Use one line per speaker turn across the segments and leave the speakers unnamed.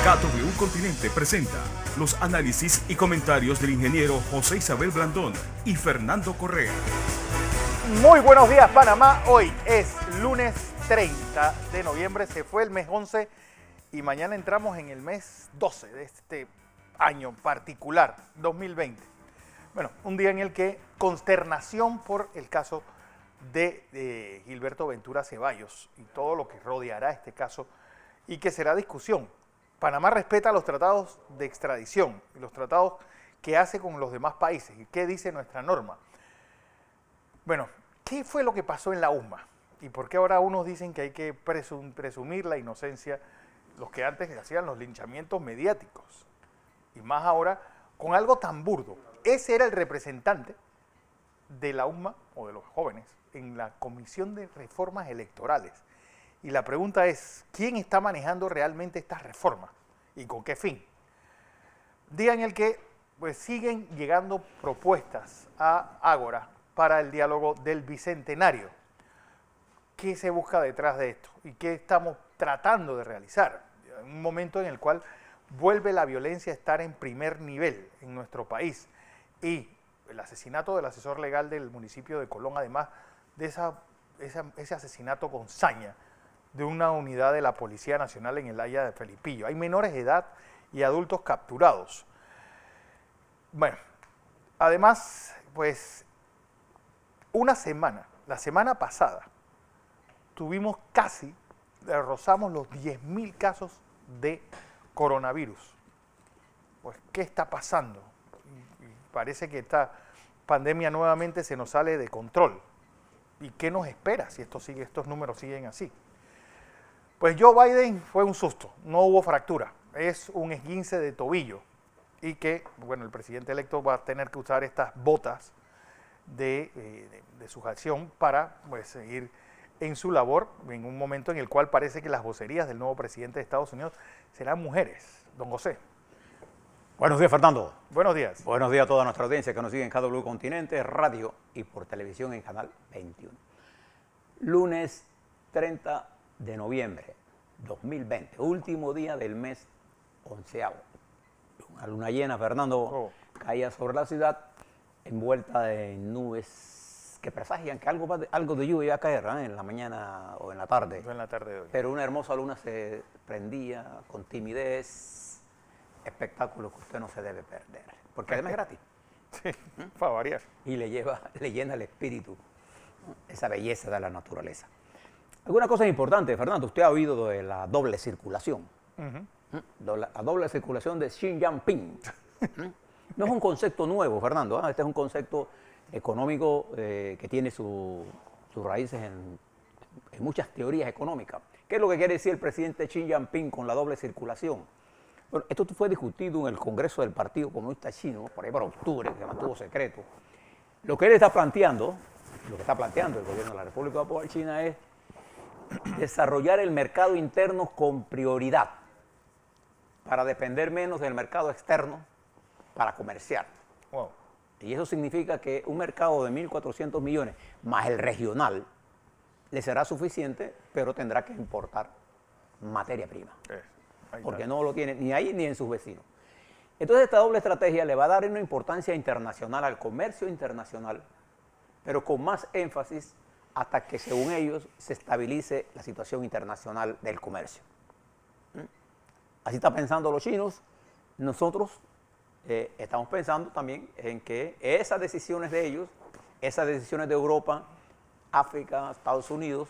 KW Continente presenta los análisis y comentarios del ingeniero José Isabel Blandón y Fernando Correa.
Muy buenos días, Panamá. Hoy es lunes 30 de noviembre, se fue el mes 11 y mañana entramos en el mes 12 de este año particular, 2020. Bueno, un día en el que consternación por el caso de Gilberto Ventura Ceballos y todo lo que rodeará este caso y que será discusión. Panamá respeta los tratados de extradición y los tratados que hace con los demás países. ¿Y qué dice nuestra norma? Bueno, ¿qué fue lo que pasó en la USMA? ¿Y por qué ahora unos dicen que hay que presumir la inocencia, los que antes hacían los linchamientos mediáticos? Y más ahora, con algo tan burdo. Ese era el representante de la USMA, o de los jóvenes, en la Comisión de Reformas Electorales. Y la pregunta es, ¿quién está manejando realmente estas reformas? ¿Y con qué fin? Día en el que pues, siguen llegando propuestas a Ágora para el diálogo del Bicentenario. ¿Qué se busca detrás de esto? ¿Y qué estamos tratando de realizar? En un momento en el cual vuelve la violencia a estar en primer nivel en nuestro país. Y el asesinato del asesor legal del municipio de Colón, además de ese asesinato con saña de una unidad de la Policía Nacional en el área de Felipillo. Hay menores de edad y adultos capturados. Bueno, además, pues, la semana pasada, rozamos los 10.000 casos de coronavirus. Pues, ¿qué está pasando? Y parece que esta pandemia nuevamente se nos sale de control. ¿Y qué nos espera si estos números siguen así? Pues Joe Biden fue un susto, no hubo fractura, es un esguince de tobillo y que, bueno, el presidente electo va a tener que usar estas botas de sujeción para pues, seguir en su labor en un momento en el cual parece que las vocerías del nuevo presidente de Estados Unidos serán mujeres. Don José.
Buenos días, Fernando.
Buenos días.
Buenos días a toda nuestra audiencia que nos sigue en KW Continente, radio y por televisión en Canal 21. Lunes 30 de noviembre 2020, último día del mes 11º. Una luna llena, Fernando, caía sobre la ciudad envuelta en nubes que presagian que algo de lluvia iba a caer en la mañana o en la tarde.
En la tarde de hoy.
Pero una hermosa luna se prendía con timidez, espectáculo que usted no se debe perder, porque además es gratis.
Sí, para variar.
Y le llena el espíritu esa belleza de la naturaleza. Alguna cosa importante, Fernando, usted ha oído de la doble circulación. La doble circulación de Xi Jinping. No es un concepto nuevo, Fernando. Este es un concepto económico que tiene sus raíces en muchas teorías económicas. ¿Qué es lo que quiere decir el presidente Xi Jinping con la doble circulación? Bueno, esto fue discutido en el Congreso del Partido Comunista Chino, por ahí para octubre, que se mantuvo secreto. Lo que él está planteando, lo que está planteando el gobierno de la República Popular China es desarrollar el mercado interno con prioridad para depender menos del mercado externo para comerciar.
Wow.
Y eso significa que un mercado de 1.400 millones más el regional le será suficiente, pero tendrá que importar materia prima. Porque no lo tiene ni ahí ni en sus vecinos. Entonces esta doble estrategia le va a dar una importancia internacional al comercio internacional, pero con más énfasis hasta que, según ellos, se estabilice la situación internacional del comercio. Así están pensando los chinos. Nosotros estamos pensando también en que esas decisiones de ellos, esas decisiones de Europa, África, Estados Unidos,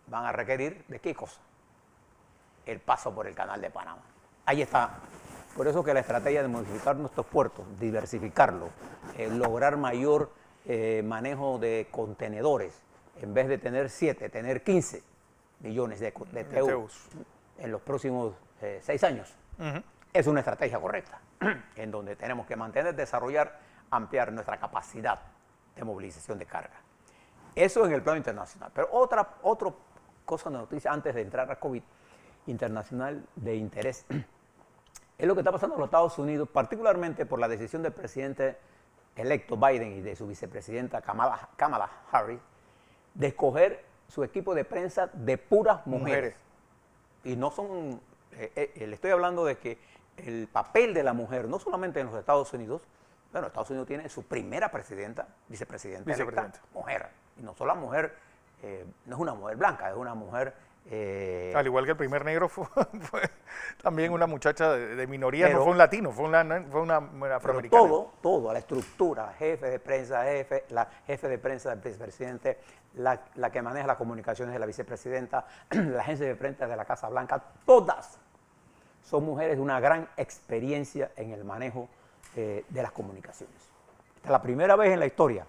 van a requerir ¿de qué cosa? El paso por el Canal de Panamá. Ahí está. Por eso que la estrategia de modificar nuestros puertos, diversificarlos, lograr mayor manejo de contenedores, en vez de tener 7, tener 15 millones de TEUs en los próximos 6 años. Es una estrategia correcta, en donde tenemos que mantener, desarrollar, ampliar nuestra capacidad de movilización de carga. Eso en el plano internacional. Pero otra cosa de noticia antes de entrar a COVID, internacional de interés, es lo que está pasando en los Estados Unidos, particularmente por la decisión del presidente electo Biden y de su vicepresidenta Kamala Harris, de escoger su equipo de prensa de puras mujeres. Y no son le estoy hablando de que el papel de la mujer, no solamente en los Estados Unidos, bueno, Estados Unidos tiene su primera vicepresidenta electa, mujer. Y no solo la mujer, no es una mujer blanca, es una mujer...
al igual que el primer negro fue también una muchacha de minoría, no fue un latino, fue una afroamericana.
Todo, la estructura, jefe de prensa, la jefe de prensa del vicepresidente, la que maneja las comunicaciones de la vicepresidenta, la agencia de prensa de la Casa Blanca, todas son mujeres de una gran experiencia en el manejo de las comunicaciones. Esta es la primera vez en la historia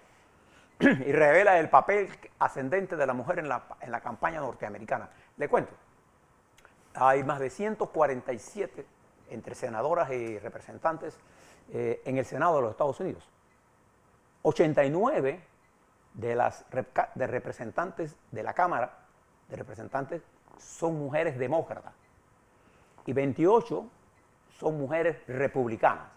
y revela el papel ascendente de la mujer en la campaña norteamericana. Le cuento, hay más de 147 entre senadoras y representantes en el Senado de los Estados Unidos. 89 de representantes de la Cámara de Representantes son mujeres demócratas y 28 son mujeres republicanas,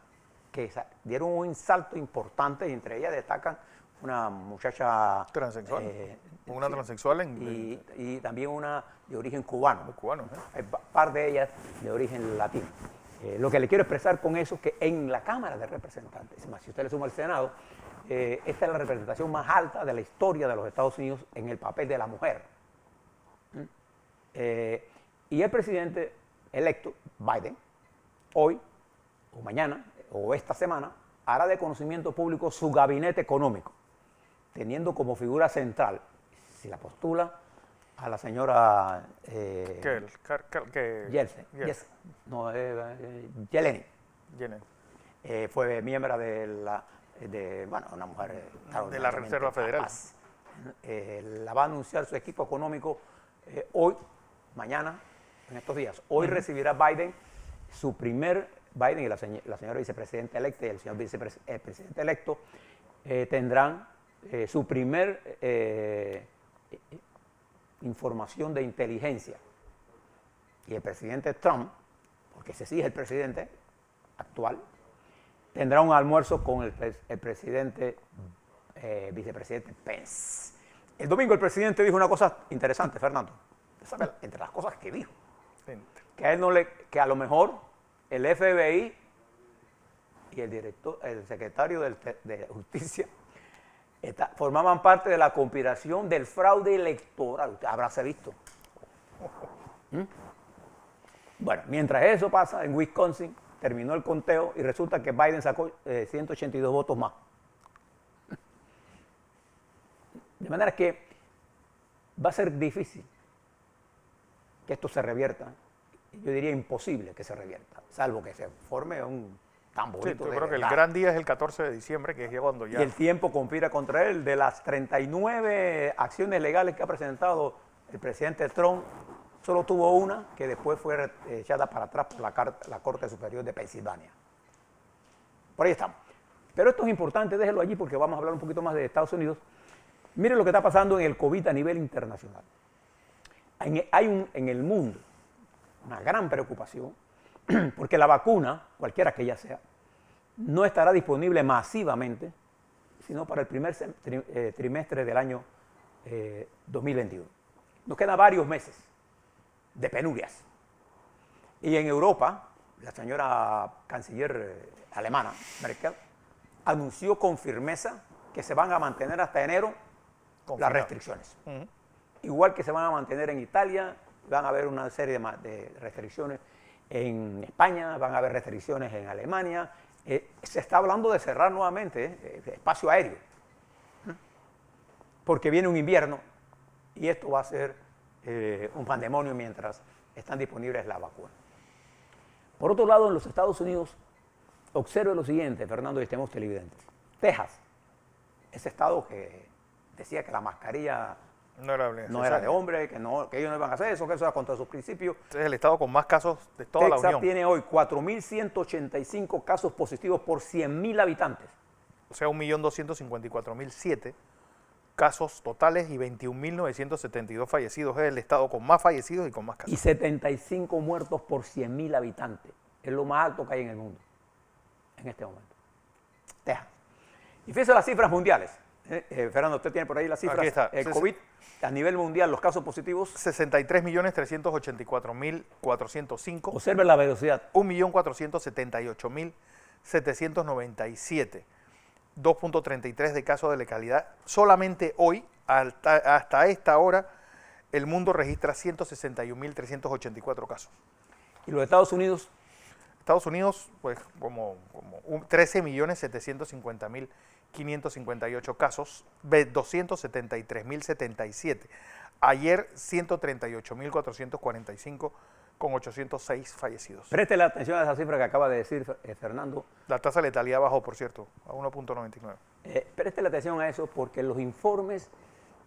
que dieron un salto importante y entre ellas destacan una muchacha
transexual, una
sí,
transexual
y también una de origen cubano. Hay par de ellas de origen latino. Lo que le quiero expresar con eso es que en la Cámara de Representantes, es más, si usted le suma al Senado, esta es la representación más alta de la historia de los Estados Unidos en el papel de la mujer. Y el presidente electo, Biden, hoy o mañana o esta semana, hará de conocimiento público su gabinete económico, teniendo como figura central, si la postula, a la señora Yellen. Fue miembro una mujer
de la Reserva Federal.
La va a anunciar su equipo económico hoy, mañana, en estos días. Hoy recibirá Biden Biden y la señora vicepresidenta electa y el señor vicepresidente electo tendrán su primer información de inteligencia. Y el presidente Trump, porque ese sí es el presidente actual, tendrá un almuerzo con el vicepresidente Pence. El domingo el presidente dijo una cosa interesante, Fernando. ¿Sabe? Entre las cosas que dijo, que a lo mejor el FBI y el secretario de Justicia formaban parte de la conspiración del fraude electoral. Usted habráse visto. Bueno, mientras eso pasa, en Wisconsin terminó el conteo y resulta que Biden sacó 182 votos más. De manera que va a ser difícil que esto se revierta. Yo diría imposible que se revierta, salvo que se forme un tan bonito.
Sí, yo creo que el gran día es el 14 de diciembre, que es cuando ya...
Y el tiempo conspira contra él. De las 39 acciones legales que ha presentado el presidente Trump, solo tuvo una que después fue echada para atrás por la Corte Superior de Pensilvania. Por ahí estamos. Pero esto es importante, déjelo allí porque vamos a hablar un poquito más de Estados Unidos. Miren lo que está pasando en el COVID a nivel internacional. Hay en el mundo una gran preocupación porque la vacuna, cualquiera que ella sea, no estará disponible masivamente sino para el primer trimestre del año 2021. Nos quedan varios meses de penurias. Y en Europa, la señora canciller alemana, Merkel, anunció con firmeza que se van a mantener hasta enero las restricciones. Igual que se van a mantener en Italia, van a haber una serie de restricciones en España, van a haber restricciones en Alemania. Se está hablando de cerrar nuevamente espacio aéreo, porque viene un invierno y esto va a ser un pandemonio mientras están disponibles las vacunas. Por otro lado, en los Estados Unidos, observe lo siguiente, Fernando y estimados televidentes. Texas, ese estado que decía que la mascarilla no era de hombre, que ellos no iban a hacer eso, que eso era contra sus principios.
Este es el estado con más casos de toda la Unión.
Texas tiene hoy 4.185 casos positivos por 100.000 habitantes.
O sea, 1.254.007 casos totales y 21.972 fallecidos. Es el estado con más fallecidos y con más casos.
Y 75 muertos por 100.000 habitantes. Es lo más alto que hay en el mundo en este momento. Texas. Y fíjense las cifras mundiales. Fernando, usted tiene por ahí las cifras.
Aquí está.
COVID, a nivel mundial, los casos positivos.
63.384.405.
Observe la velocidad.
1.478.797. 2.33 de casos de letalidad. Solamente hoy, hasta esta hora, el mundo registra 161.384 casos.
¿Y los Estados Unidos?
Estados Unidos, pues como 13.750.558 casos, 273.077. Ayer 138.445 con 806 fallecidos.
Preste la atención a esa cifra que acaba de decir Fernando.
La tasa de letalidad bajó, por cierto, a 1.99.
Preste la atención a eso porque los informes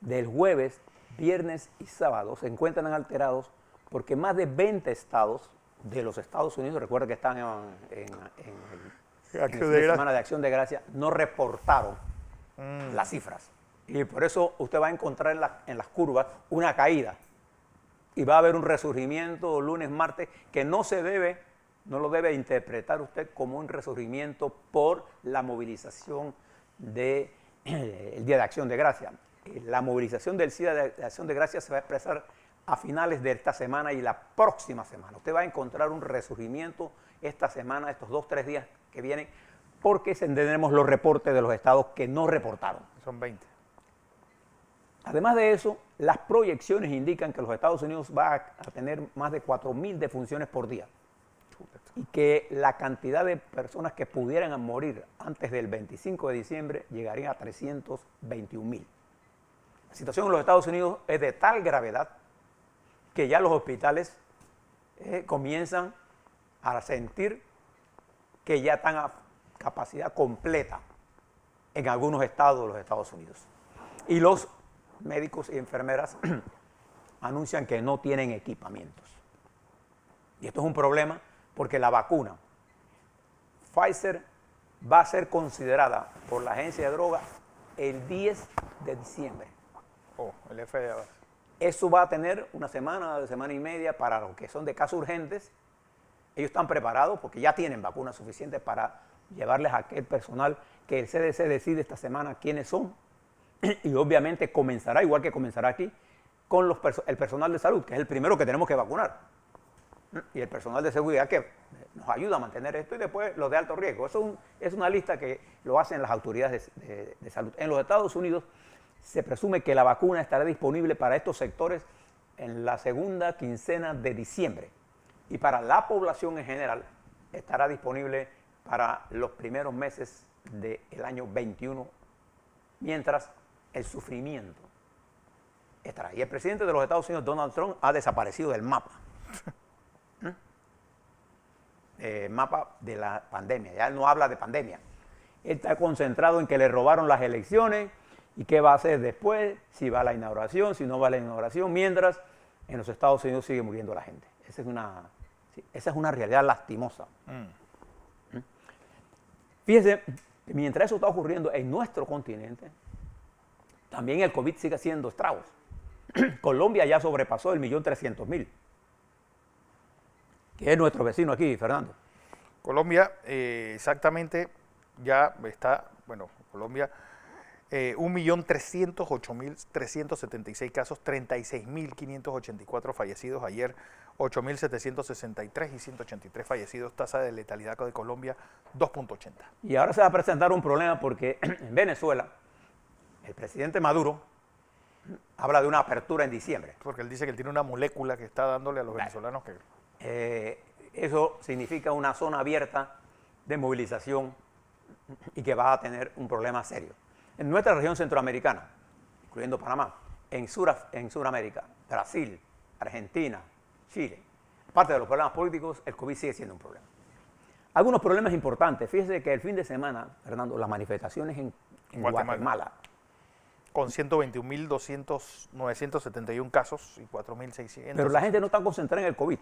del jueves, viernes y sábado se encuentran alterados porque más de 20 estados de los Estados Unidos, recuerda que están en el fin de semana de Acción de Gracia, no reportaron las cifras. Y por eso usted va a encontrar en las curvas una caída. Y va a haber un resurgimiento lunes, martes, que no lo debe interpretar usted como un resurgimiento por la movilización del Día de Acción de Gracia. La movilización del Día de Acción de Gracia se va a expresar a finales de esta semana y la próxima semana. Usted va a encontrar un resurgimiento esta semana, estos 2 o 3 días que vienen, porque tendremos los reportes de los estados que no reportaron.
Son 20.
Además de eso, las proyecciones indican que los Estados Unidos va a tener más de 4.000 defunciones por día y que la cantidad de personas que pudieran morir antes del 25 de diciembre llegaría a 321.000. La situación en los Estados Unidos es de tal gravedad que ya los hospitales comienzan a sentir que ya están a capacidad completa en algunos estados de los Estados Unidos. Y los médicos y enfermeras anuncian que no tienen equipamientos. Y esto es un problema porque la vacuna Pfizer va a ser considerada por la agencia de drogas el 10 de diciembre.
El FDA.
Eso va a tener una semana y media para los que son de casos urgentes. Ellos están preparados porque ya tienen vacunas suficientes para llevarles a aquel personal que el CDC decide esta semana quiénes son. Y obviamente comenzará, igual que comenzará aquí, con el personal de salud, que es el primero que tenemos que vacunar. Y el personal de seguridad que nos ayuda a mantener esto y después los de alto riesgo. Eso es una lista que lo hacen las autoridades de salud. En los Estados Unidos se presume que la vacuna estará disponible para estos sectores en la segunda quincena de diciembre. Y para la población en general estará disponible para los primeros meses del año 21, mientras el sufrimiento estará. Y el presidente de los Estados Unidos, Donald Trump, ha desaparecido del mapa. Mapa de la pandemia. Ya él no habla de pandemia. Él está concentrado en que le robaron las elecciones y qué va a hacer después, si va a la inauguración, si no va a la inauguración, mientras en los Estados Unidos sigue muriendo la gente. Esa es una realidad lastimosa. Fíjese, mientras eso está ocurriendo en nuestro continente, también el COVID sigue haciendo estragos. Colombia ya sobrepasó el 1.300.000, que es nuestro vecino aquí, Fernando.
Colombia, exactamente, ya está, Colombia, 1.308.376 casos, 36.584 fallecidos ayer, 8.763 y 183 fallecidos, tasa de letalidad de Colombia 2.80.
Y ahora se va a presentar un problema porque en Venezuela el presidente Maduro habla de una apertura en diciembre.
Porque él dice que él tiene una molécula que está dándole a los venezolanos que...
Eso significa una zona abierta de movilización y que va a tener un problema serio. En nuestra región centroamericana, incluyendo Panamá, en Sudamérica, Brasil, Argentina, Chile, aparte de los problemas políticos, el COVID sigue siendo un problema. Algunos problemas importantes. Fíjese que el fin de semana, Fernando, las manifestaciones en Guatemala.
Con 121.971 casos y 4.600.
Pero la gente no está concentrada en el COVID.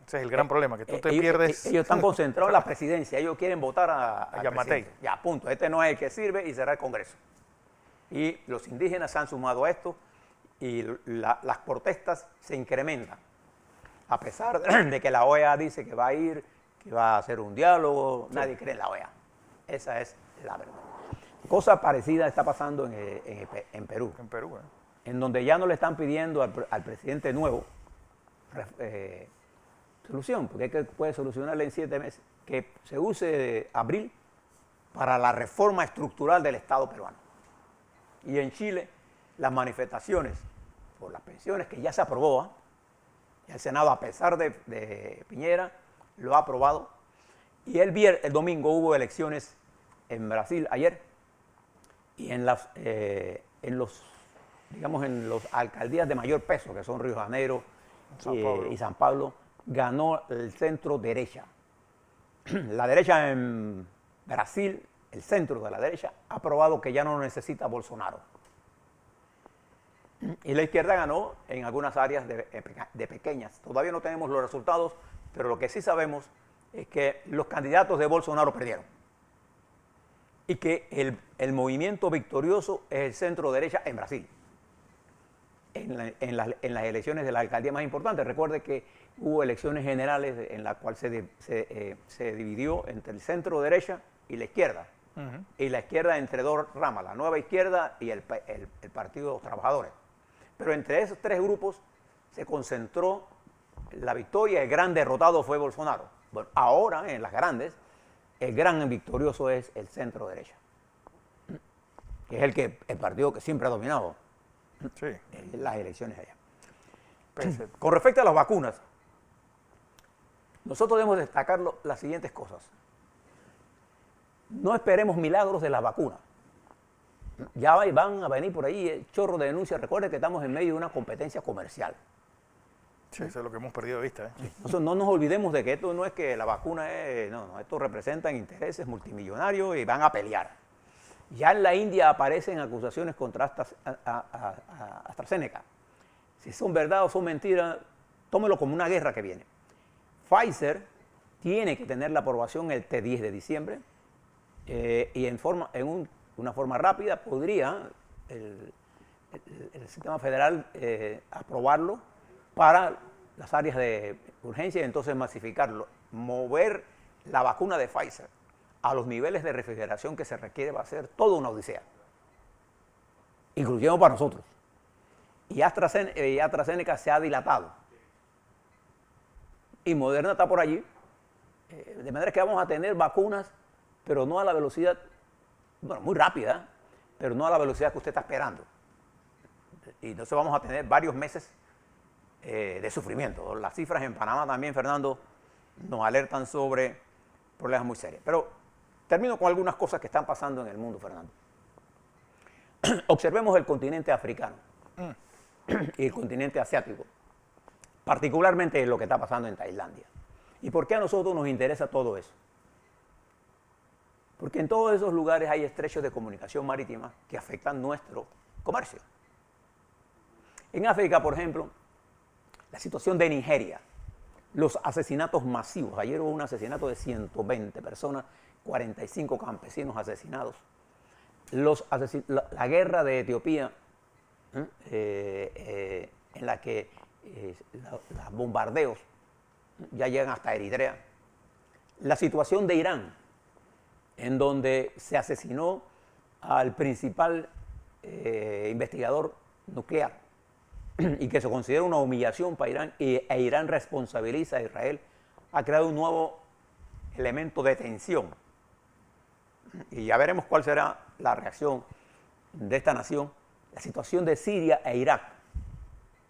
Ese es el gran problema, que tú te pierdes.
Ellos están concentrados en la presidencia, ellos quieren votar a
Yamatei.
Ya, punto. Este no es el que sirve y será el Congreso. Y los indígenas se han sumado a esto y las protestas se incrementan. A pesar de que la OEA dice que va a ir, que va a hacer un diálogo, nadie cree en la OEA. Esa es la verdad. Cosa parecida está pasando en Perú,
En Perú,
en donde ya no le están pidiendo al presidente nuevo solución, porque es que puede solucionarle en 7 meses, que se use abril para la reforma estructural del Estado peruano. Y en Chile, las manifestaciones por las pensiones, que ya se aprobó, ¿eh? El Senado, a pesar de Piñera, lo ha aprobado. Y el domingo hubo elecciones en Brasil ayer, y en las alcaldías de mayor peso, que son Río de Janeiro y San Pablo, ganó el centro derecha. La derecha en Brasil, el centro de la derecha, ha aprobado que ya no necesita a Bolsonaro. Y la izquierda ganó en algunas áreas de pequeñas. Todavía no tenemos los resultados, pero lo que sí sabemos es que los candidatos de Bolsonaro perdieron. Y que el movimiento victorioso es el centro derecha en Brasil. En las elecciones de la alcaldía más importante. Recuerde que hubo elecciones generales en las cuales se dividió entre el centro derecha y la izquierda. Y la izquierda entre dos ramas, la nueva izquierda y el Partido de los Trabajadores. Pero entre esos 3 grupos se concentró la victoria. El gran derrotado fue Bolsonaro. Bueno, ahora en las grandes, el gran victorioso es el centro derecha, que es el partido que siempre ha dominado en las elecciones allá. Con respecto a las vacunas, nosotros debemos destacar las siguientes cosas. No esperemos milagros de las vacunas. Ya van a venir por ahí el chorro de denuncias. Recuerden que estamos en medio de una competencia comercial.
Sí, eso es lo que hemos perdido de vista.
Entonces, no nos olvidemos de que esto no es que la vacuna es... No, esto representan intereses multimillonarios y van a pelear. Ya en la India aparecen acusaciones contra AstraZeneca. Si son verdad o son mentiras, tómelo como una guerra que viene. Pfizer tiene que tener la aprobación el 10 de diciembre y una forma rápida podría el sistema federal aprobarlo para las áreas de urgencia y entonces masificarlo. Mover la vacuna de Pfizer a los niveles de refrigeración que se requiere va a ser toda una odisea, incluyendo para nosotros. Y AstraZeneca se ha dilatado. Y Moderna está por allí, de manera que vamos a tener vacunas, pero no a la velocidad, bueno, muy rápida, pero no a la velocidad que usted está esperando. Y entonces vamos a tener varios meses de sufrimiento. Las cifras en Panamá también, Fernando, nos alertan sobre problemas muy serios. Pero termino con algunas cosas que están pasando en el mundo, Fernando. Observemos el continente africano y el continente asiático, particularmente lo que está pasando en Tailandia. ¿Y por qué a nosotros nos interesa todo eso? Porque en todos esos lugares hay estrechos de comunicación marítima que afectan nuestro comercio. En África, por ejemplo, la situación de Nigeria, los asesinatos masivos. Ayer hubo un asesinato de 120 personas, 45 campesinos asesinados. La guerra de Etiopía, en la que los bombardeos ya llegan hasta Eritrea. La situación de Irán, en donde se asesinó al principal investigador nuclear y que se considera una humillación para Irán, e Irán responsabiliza a Israel, ha creado un nuevo elemento de tensión. Y ya veremos cuál será la reacción de esta nación. La situación de Siria e Irak,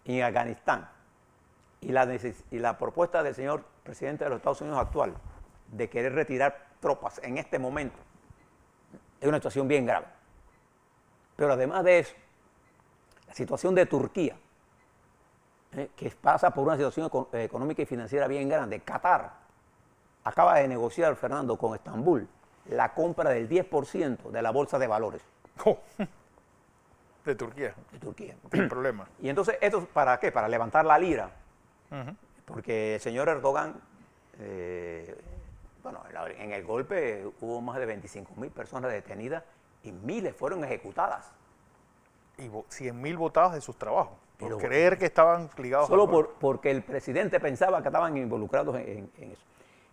en Afganistán, y la propuesta del señor presidente de los Estados Unidos actual de querer retirar tropas en este momento es una situación bien grave. Pero además de eso, la situación de Turquía, que pasa por una situación económica y financiera bien grande. Qatar acaba de negociar, Fernando, con Estambul la compra del 10% de la bolsa de valores.
Oh. De Turquía.
De Turquía.
Sin problema.
Y entonces, ¿esto para qué? Para levantar la lira. Porque el señor Erdogan, bueno, en el golpe hubo más de 25.000 personas detenidas y miles fueron ejecutadas.
Y 100.000 votados de sus trabajos, por
Pero,
creer que estaban ligados
solo
al
porque el presidente pensaba que estaban involucrados en eso.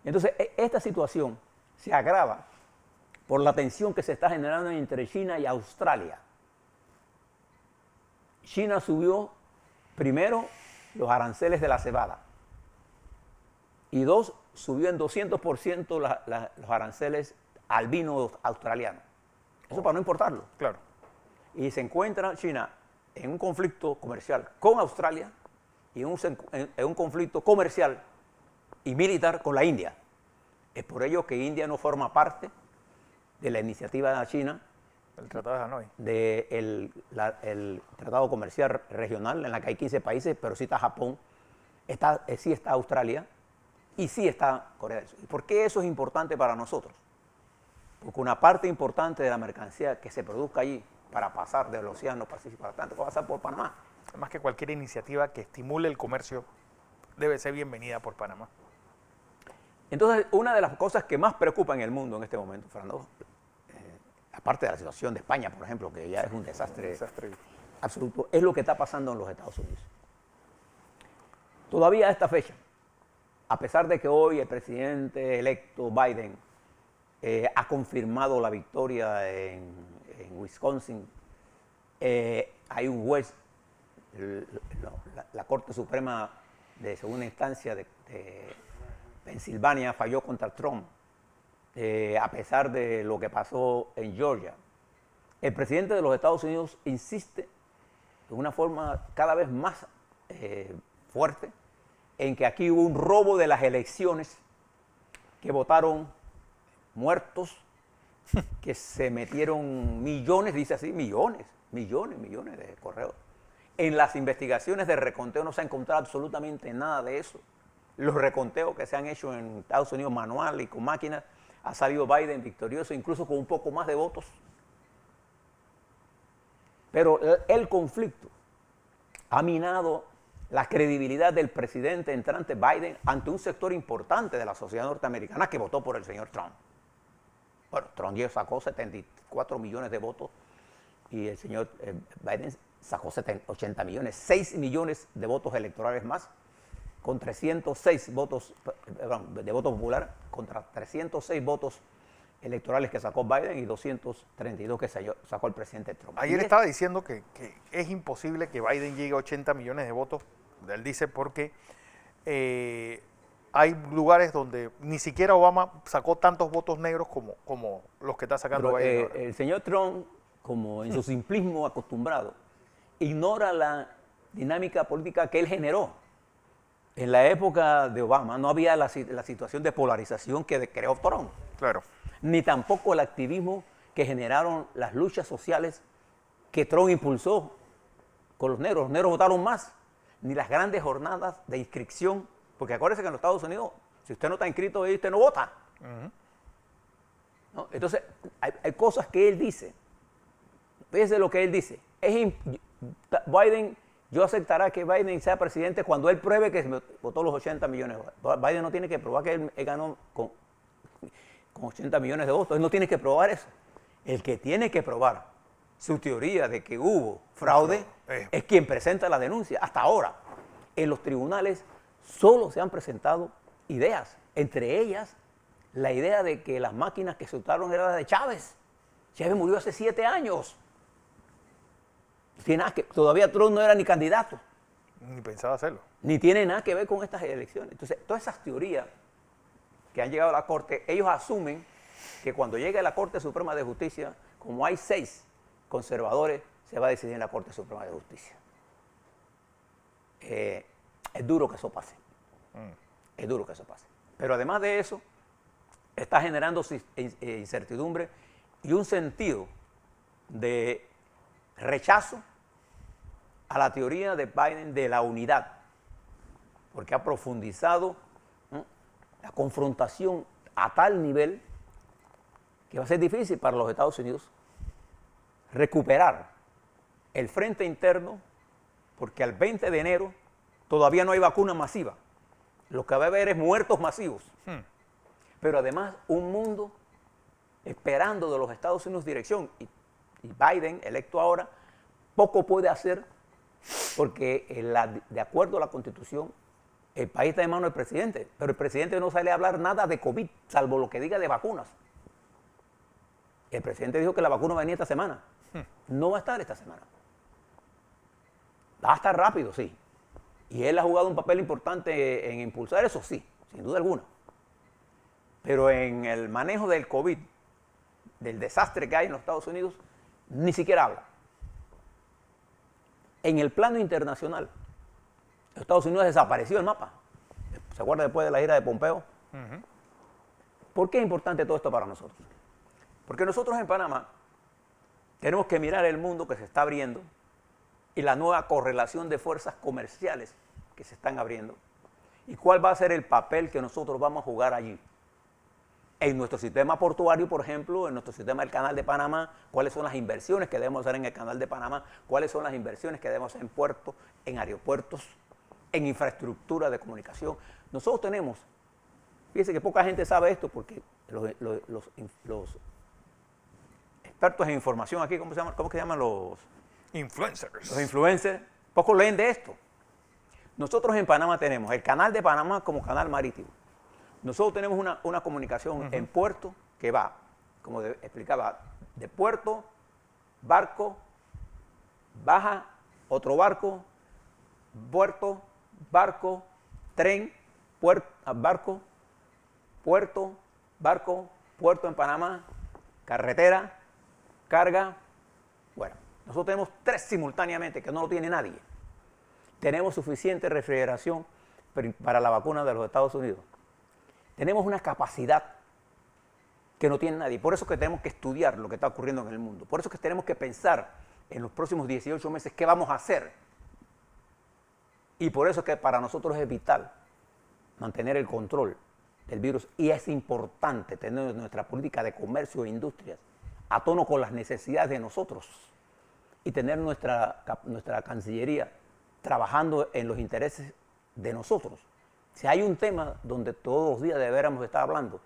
Entonces, esta situación se agrava por la tensión que se está generando entre China y Australia. China subió primero los aranceles de la cebada y dos, subió en 200% los aranceles al vino australiano. Eso para no importarlo.
Claro.
Y se encuentra China en un conflicto comercial con Australia y en un conflicto comercial y militar con la India. Es por ello que India no forma parte de la iniciativa china,
El Tratado de Hanoi.
el Tratado Comercial Regional, en la que hay 15 países, pero sí está Japón, sí está Australia y sí está Corea del Sur. ¿Y por qué eso es importante para nosotros? Porque una parte importante de la mercancía que se produzca allí para pasar del Océano Pacífico al Atlántico va a pasar por Panamá.
Además que cualquier iniciativa que estimule el comercio debe ser bienvenida por Panamá.
Entonces, una de las cosas que más preocupa en el mundo en este momento, Fernando, aparte de la situación de España, por ejemplo, que ya es un desastre absoluto, es lo que está pasando en los Estados Unidos. Todavía a esta fecha, a pesar de que hoy el presidente electo Biden ha confirmado la victoria en Wisconsin, hay un juez, la Corte Suprema de segunda instancia de Pensilvania falló contra Trump, a pesar de lo que pasó en Georgia. El presidente de los Estados Unidos insiste de una forma cada vez más fuerte en que aquí hubo un robo de las elecciones, que votaron muertos, que se metieron millones, dice así, millones de correos. En las investigaciones de reconteo no se ha encontrado absolutamente nada de eso. Los reconteos que se han hecho en Estados Unidos manual y con máquinas, ha salido Biden victorioso, incluso con un poco más de votos. Pero el conflicto ha minado la credibilidad del presidente entrante Biden ante un sector importante de la sociedad norteamericana que votó por el señor Trump. Bueno, Trump ya sacó 74 millones de votos y el señor Biden sacó 80 millones, 6 millones de votos electorales más, con 306 votos de voto popular, contra 306 votos electorales que sacó Biden y 232 que sacó el presidente Trump.
Ayer estaba diciendo que es imposible que Biden llegue a 80 millones de votos, él dice, porque hay lugares donde ni siquiera Obama sacó tantos votos negros como los que está sacando Biden ahora.
El señor Trump, como en su simplismo acostumbrado, ignora la dinámica política que él generó. En la época de Obama no había la situación de polarización que creó Trump.
Claro.
Ni tampoco el activismo que generaron las luchas sociales que Trump impulsó con los negros. Los negros votaron más. Ni las grandes jornadas de inscripción. Porque acuérdense que en los Estados Unidos, si usted no está inscrito ahí, usted no vota. ¿No? Entonces, hay cosas que él dice. Fíjese lo que él dice. Biden... Yo aceptará que Biden sea presidente cuando él pruebe que votó los 80 millones de votos. Biden no tiene que probar que él ganó con 80 millones de votos. Él no tiene que probar eso. El que tiene que probar su teoría de que hubo fraude es quien presenta la denuncia. Hasta ahora, en los tribunales solo se han presentado ideas. Entre ellas, la idea de que las máquinas que se usaron eran las de Chávez. Chávez murió hace 7 años. Todavía Trump no era ni candidato.
Ni pensaba hacerlo.
Ni tiene nada que ver con estas elecciones. Entonces, todas esas teorías que han llegado a la Corte, ellos asumen que cuando llegue a la Corte Suprema de Justicia, como hay 6 conservadores, se va a decidir en la Corte Suprema de Justicia. Es duro que eso pase. Es duro que eso pase. Pero además de eso, está generando incertidumbre y un sentido de rechazo a la teoría de Biden de la unidad, porque ha profundizado la confrontación a tal nivel que va a ser difícil para los Estados Unidos recuperar el frente interno, porque al 20 de enero todavía no hay vacuna masiva. Lo que va a haber es muertos masivos. Pero además un mundo esperando de los Estados Unidos dirección. Y Biden, electo ahora, poco puede hacer porque de acuerdo a la Constitución, el país está en manos del presidente, pero el presidente no sale a hablar nada de COVID, salvo lo que diga de vacunas. El presidente dijo que la vacuna venía esta semana. No va a estar esta semana. Va a estar rápido, sí. Y él ha jugado un papel importante en impulsar eso, sí, sin duda alguna. Pero en el manejo del COVID, del desastre que hay en los Estados Unidos, ni siquiera habla. En el plano internacional, los Estados Unidos desapareció del mapa. ¿Se acuerda después de la gira de Pompeo? ¿Por qué es importante todo esto para nosotros? Porque nosotros en Panamá tenemos que mirar el mundo que se está abriendo y la nueva correlación de fuerzas comerciales que se están abriendo y cuál va a ser el papel que nosotros vamos a jugar allí. En nuestro sistema portuario, por ejemplo, en nuestro sistema del Canal de Panamá, cuáles son las inversiones que debemos hacer en el Canal de Panamá, cuáles son las inversiones que debemos hacer en puertos, en aeropuertos, en infraestructura de comunicación. Nosotros tenemos, fíjense que poca gente sabe esto porque los expertos en información aquí, ¿cómo se llaman los
influencers?
Los influencers, pocos leen de esto. Nosotros en Panamá tenemos el Canal de Panamá como canal marítimo. Nosotros tenemos una comunicación en puerto que va, como explicaba, de puerto, barco, baja, otro barco, puerto, barco, tren, barco, puerto, barco, puerto en Panamá, carretera, carga. Bueno, nosotros tenemos 3 simultáneamente que no lo tiene nadie. Tenemos suficiente refrigeración para la vacuna de los Estados Unidos. Tenemos una capacidad que no tiene nadie. Por eso es que tenemos que estudiar lo que está ocurriendo en el mundo. Por eso es que tenemos que pensar en los próximos 18 meses qué vamos a hacer. Y por eso es que para nosotros es vital mantener el control del virus. Y es importante tener nuestra política de comercio e industrias a tono con las necesidades de nosotros. Y tener nuestra Cancillería trabajando en los intereses de nosotros. Si hay un tema donde todos los días deberíamos estar hablando,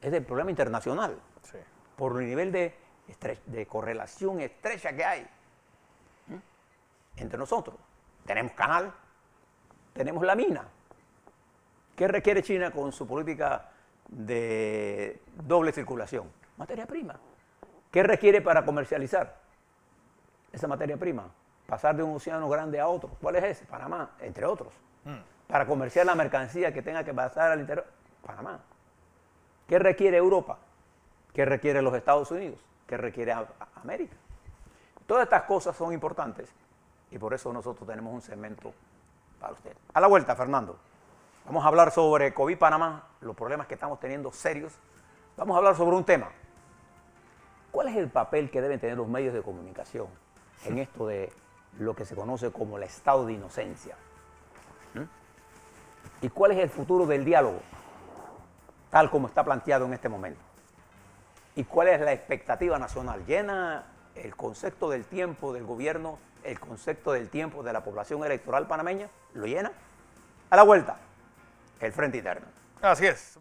es del problema internacional. Sí. Por el nivel de correlación estrecha que hay entre nosotros. Tenemos canal, tenemos la mina. ¿Qué requiere China con su política de doble circulación? Materia prima. ¿Qué requiere para comercializar esa materia prima? Pasar de un océano grande a otro. ¿Cuál es ese? Panamá, entre otros. Para comerciar la mercancía que tenga que pasar al interior, Panamá. ¿Qué requiere Europa? ¿Qué requiere los Estados Unidos? ¿Qué requiere América? Todas estas cosas son importantes y por eso nosotros tenemos un segmento para usted. A la vuelta, Fernando, vamos a hablar sobre COVID Panamá, los problemas que estamos teniendo serios. Vamos a hablar sobre un tema. ¿Cuál es el papel que deben tener los medios de comunicación en esto de lo que se conoce como el estado de inocencia? ¿Y cuál es el futuro del diálogo, tal como está planteado en este momento? ¿Y cuál es la expectativa nacional? ¿Llena el concepto del tiempo del gobierno, el concepto del tiempo de la población electoral panameña? ¿Lo llena? A la vuelta, el Frente Interno.
Así es.